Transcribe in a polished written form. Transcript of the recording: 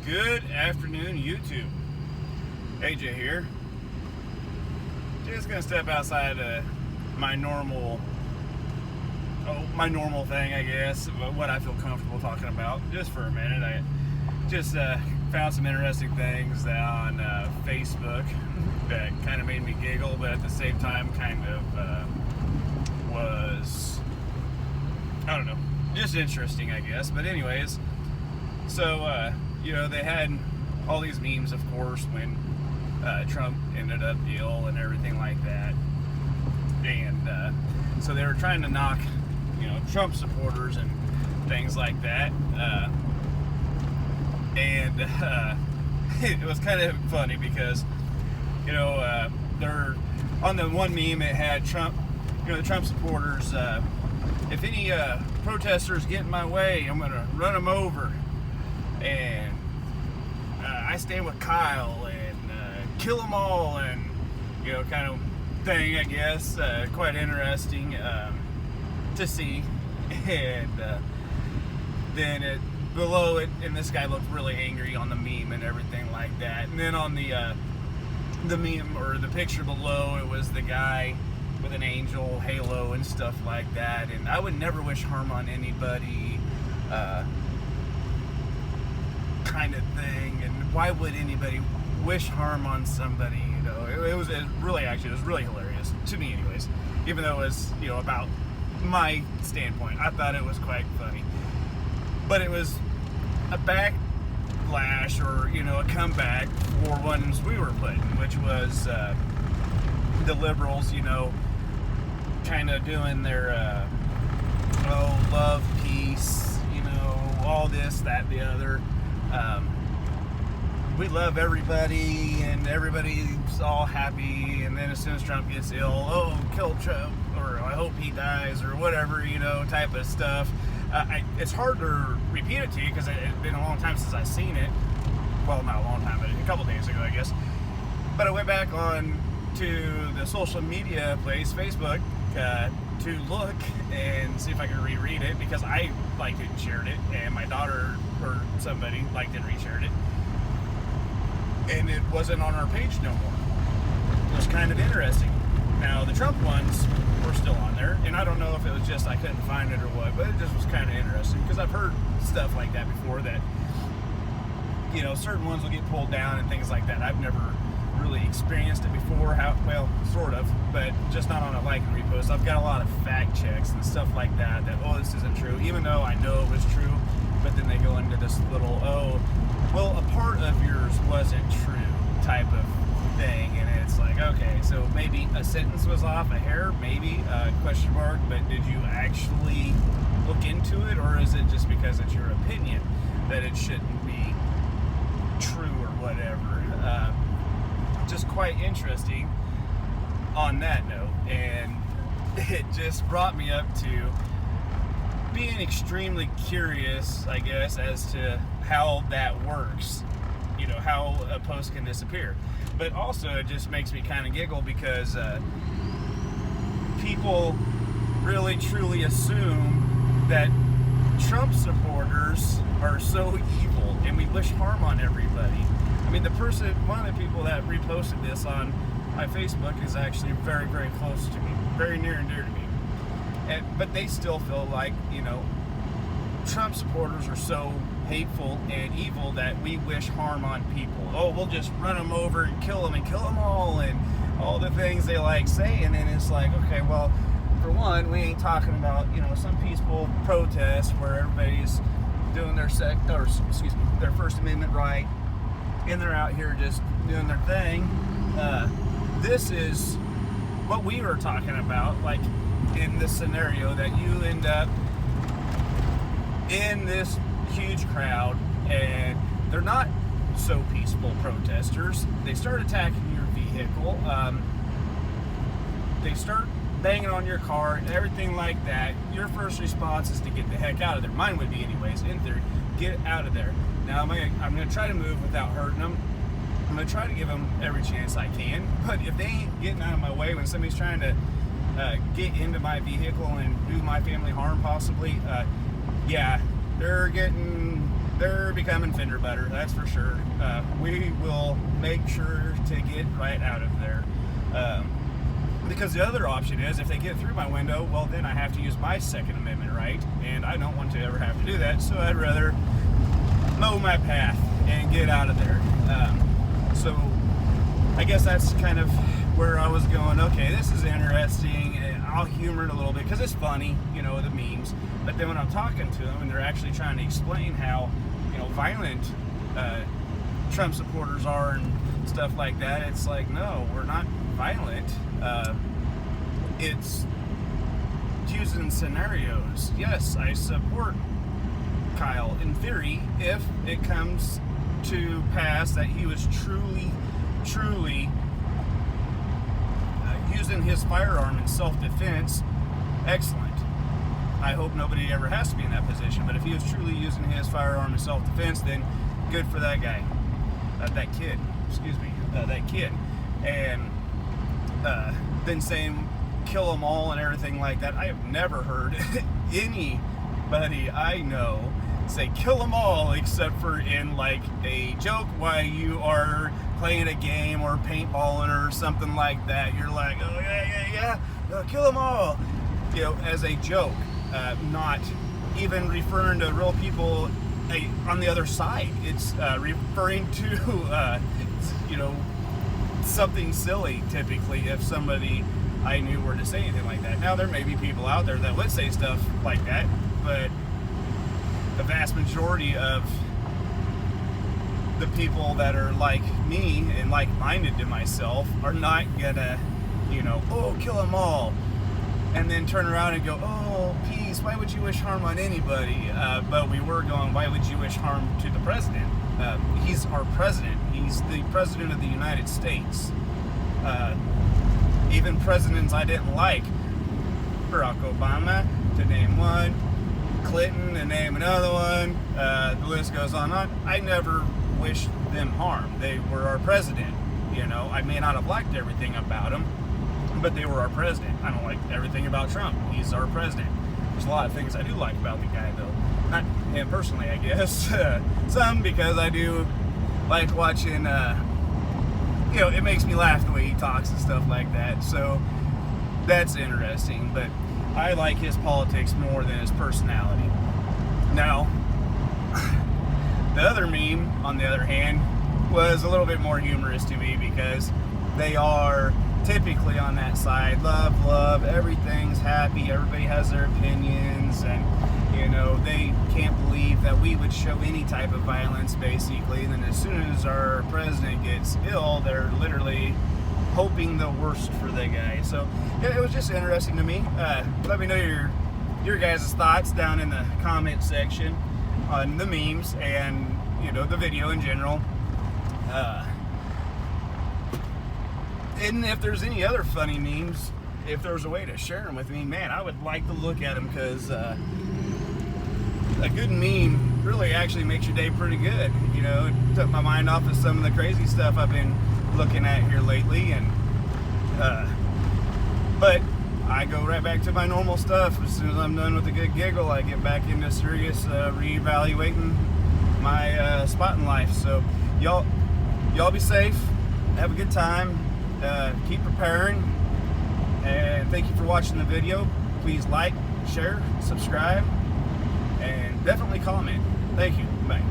Good afternoon, YouTube. AJ here. Just gonna step outside my normal thing, I guess, what I feel comfortable talking about, just for a minute. I just found some interesting things on Facebook that kind of made me giggle, but at the same time kind of was, I don't know, just interesting, I guess. But anyways, so they had all these memes, of course, when Trump ended up ill and everything like that, and so they were trying to knock Trump supporters and things like that, and it was kind of funny because they're on the one meme, it had Trump, the Trump supporters, if any protesters get in my way, I'm gonna run them over, and I stand with Kyle and kill them all, and kind of thing, I guess. Quite interesting to see. And then below it, and this guy looked really angry on the meme and everything like that. And then on the meme, or the picture below, it was the guy with an angel halo and stuff like that. And I would never wish harm on anybody, kind of thing. And why would anybody wish harm on somebody? It was really hilarious to me, anyways. Even though it was about my standpoint, I thought it was quite funny. But it was a backlash, or a comeback for ones we were putting, which was the liberals, kind of doing their love, peace, all this, that, the other. We love everybody, and everybody's all happy, and then as soon as Trump gets ill, kill Trump, or I hope he dies, or whatever, type of stuff. It's hard to repeat it to you because it's been a long time since I've seen it. Well, not a long time, but a couple days ago, I guess. But I went back on to the social media place, Facebook, to look and see if I could reread it, because I liked it and shared it, and my daughter or somebody liked it and reshared it. And it wasn't on our page no more. It was kind of interesting. Now, the Trump ones were still on there, and I don't know if it was just I couldn't find it or what, but it just was kind of interesting, because I've heard stuff like that before, that, certain ones will get pulled down and things like that. I've never really experienced it before, sort of, but just not on a like and repost. I've got a lot of fact checks and stuff like that, this isn't true, even though I know it was true, but then they go into this little, a part of yours wasn't true type of thing, and it's like, okay, so maybe a sentence was off a hair, maybe, question mark, but did you actually look into it, or is it just because it's your opinion that it shouldn't be true or whatever? Just quite interesting on that note, and it just brought me up to being extremely curious, I guess, as to how that works, how a post can disappear. But also, it just makes me kind of giggle, because people really truly assume that Trump supporters are so evil and we wish harm on everybody. I mean, one of the people that reposted this on my Facebook is actually very, very close to me, very near and dear to me. But they still feel like, Trump supporters are so hateful and evil that we wish harm on people. We'll just run them over and kill them all, and all the things they like saying. And it's like, okay, well, for one, we ain't talking about, some peaceful protest where everybody's doing their their First Amendment right, and they're out here just doing their thing. This is what we were talking about, like in this scenario, that you end up in this huge crowd, and they're not so peaceful protesters. They start attacking your vehicle. They start banging on your car and everything like that. Your first response is to get the heck out of there. Mine would be anyways, in theory. Get out of there. Now, I'm going to try to move without hurting them. I'm going to try to give them every chance I can. But if they ain't getting out of my way when somebody's trying to get into my vehicle and do my family harm, possibly, yeah, they're they're becoming fender butter, that's for sure. We will make sure to get right out of there. Because the other option is, if they get through my window, well, then I have to use my Second Amendment right, and I don't want to ever have to do that, so I'd rather mow my path and get out of there. So I guess that's kind of where I was going. Okay, this is interesting, and I'll humor it a little bit because it's funny, you know, the memes. But then when I'm talking to them and they're actually trying to explain how, you know, violent Trump supporters are and stuff like that, it's like, no, we're not violent. It's using scenarios. Yes, I support Kyle in theory if it comes to pass that he was truly using his firearm in self-defense. Excellent. I hope nobody ever has to be in that position, but if he was truly using his firearm in self-defense, then good for that guy, that kid, and then saying kill them all and everything like that. I have never heard anybody I know say kill them all except for in like a joke while you are playing a game or paintballing or something like that. You're like, oh yeah, kill them all, you know, as a joke, not even referring to real people on the other side. It's referring to you know, something silly typically if somebody I knew were to say anything like that. Now there may be people out there that would say stuff like that, but the vast majority of the people that are like me and like-minded to myself are not gonna, you know, oh, kill them all, and then turn around and go, oh, peace, why would you wish harm on anybody? But we were going, why would you wish harm to the president? He's our president. He's the president of the United States. Even presidents I didn't like, Barack Obama, to name one, Clinton, to name another one, the list goes on. I never wished them harm. They were our president. You know, I may not have liked everything about him, but they were our president. I don't like everything about Trump. He's our president. There's a lot of things I do like about the guy, though. Not him personally, I guess. Some because I do like watching, you know, it makes me laugh the way he talks and stuff like that. So that's interesting. But I like his politics more than his personality. Now, the other meme, on the other hand, was a little bit more humorous to me because they are typically on that side. Love, everything's happy, everybody has their opinions, and, you know, they can't believe that we would show any type of violence, basically. And then as soon as our president gets ill, they're literally hoping the worst for the guy. So yeah, it was just interesting to me. Let me know your guys' thoughts down in the comment section on the memes and, you know, the video in general. And if there's any other funny memes, if there's a way to share them with me, man, I would like to look at them, because a good meme really actually makes your day pretty good. You know, it took my mind off of some of the crazy stuff I've been looking at here lately, and but I go right back to my normal stuff. As soon as I'm done with a good giggle, I get back into serious reevaluating my spot in life. So y'all be safe, have a good time, keep preparing, and thank you for watching the video. Please like, share, subscribe, and definitely comment. Thank you. Bye.